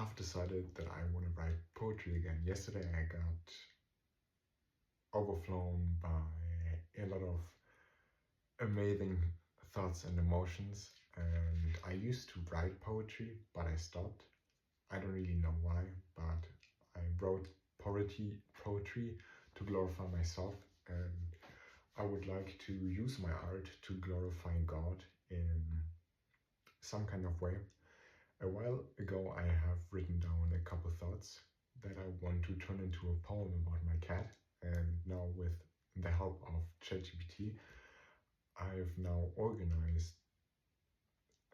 have decided that I want to write poetry again. Yesterday I got overflown by a lot of amazing thoughts and emotions, and I used to write poetry, but I stopped. I don't really know why, but I wrote poetry to glorify myself, and I would like to use my art to glorify God in some kind of way. A while ago I have written down a couple thoughts that I want to turn into a poem about my cat, and now with the help of ChatGPT I've now organized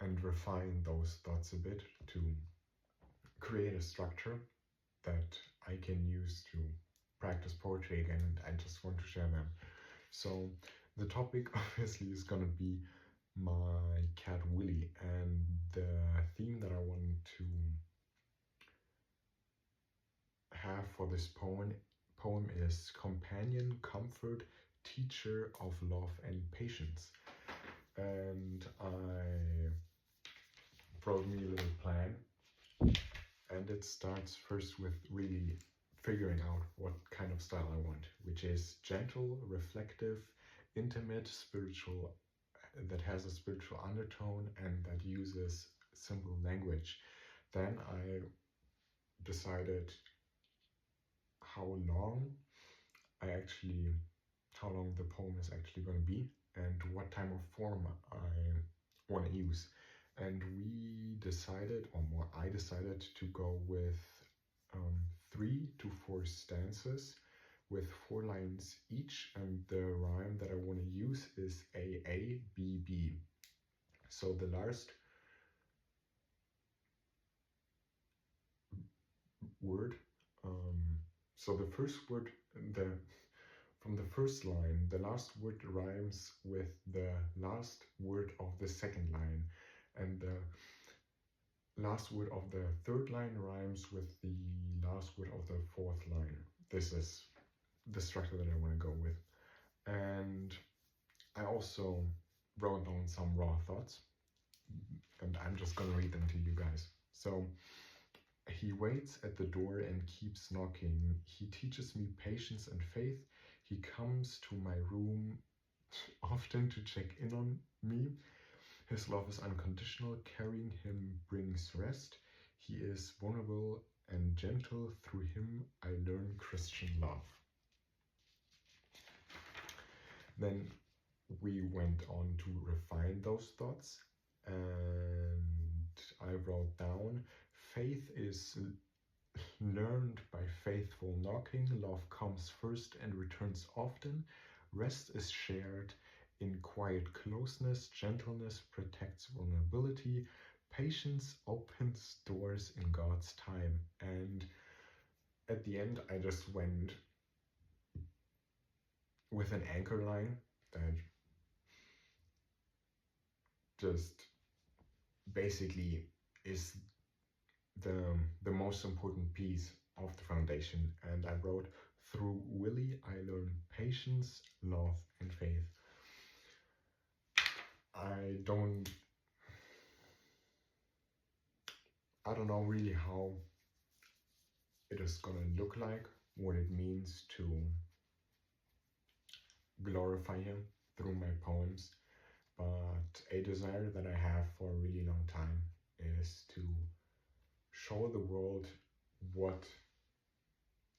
and refined those thoughts a bit to create a structure that I can use to practice poetry again, and I just want to share them. So the topic obviously is gonna be my cat Willy, and the theme that I want to have for this poem is companion, comfort, teacher of love and patience. And I wrote me a little plan, and it starts first with really figuring out what kind of style I want, which is gentle, reflective, intimate, spiritual, that has a spiritual undertone and that uses simple language. Then I decided how long the poem is actually going to be and what type of form I want to use. And we decided, or more, I decided to go with 3 to 4 stanzas with 4 lines each, and the rhyme that I want to use is A B B. So the last word, so the first word, from the first line, the last word rhymes with the last word of the second line, and the last word of the third line rhymes with the last word of the fourth line. This is the structure that I want to go with. And I also wrote down some raw thoughts, and I'm just gonna read them to you guys. So, he waits at the door and keeps knocking. He teaches me patience and faith. He comes to my room often to check in on me. His love is unconditional. Carrying him brings rest. He is vulnerable and gentle. Through him I learn Christian love. Then we went on to refine those thoughts, and I wrote down, faith is learned by faithful knocking. Love comes first and returns often. Rest is shared in quiet closeness. Gentleness protects vulnerability. Patience opens doors in God's time. And at the end, I just went with an anchor line that just basically is the most important piece of the foundation. And I wrote, through Willy I learn patience, love and faith. I don't know really how it is gonna look like, what it means to glorify him through my poems, but a desire that I have for a really long time is to show the world what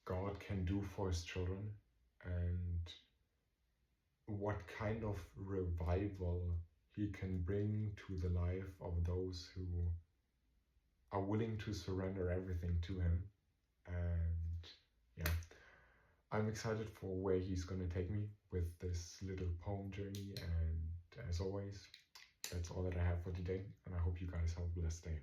God can do for his children and what kind of revival he can bring to the life of those who are willing to surrender everything to him. And yeah, I'm excited for where he's gonna take me with this little poem journey. And as always, that's all that I have for today, and I hope you guys have a blessed day.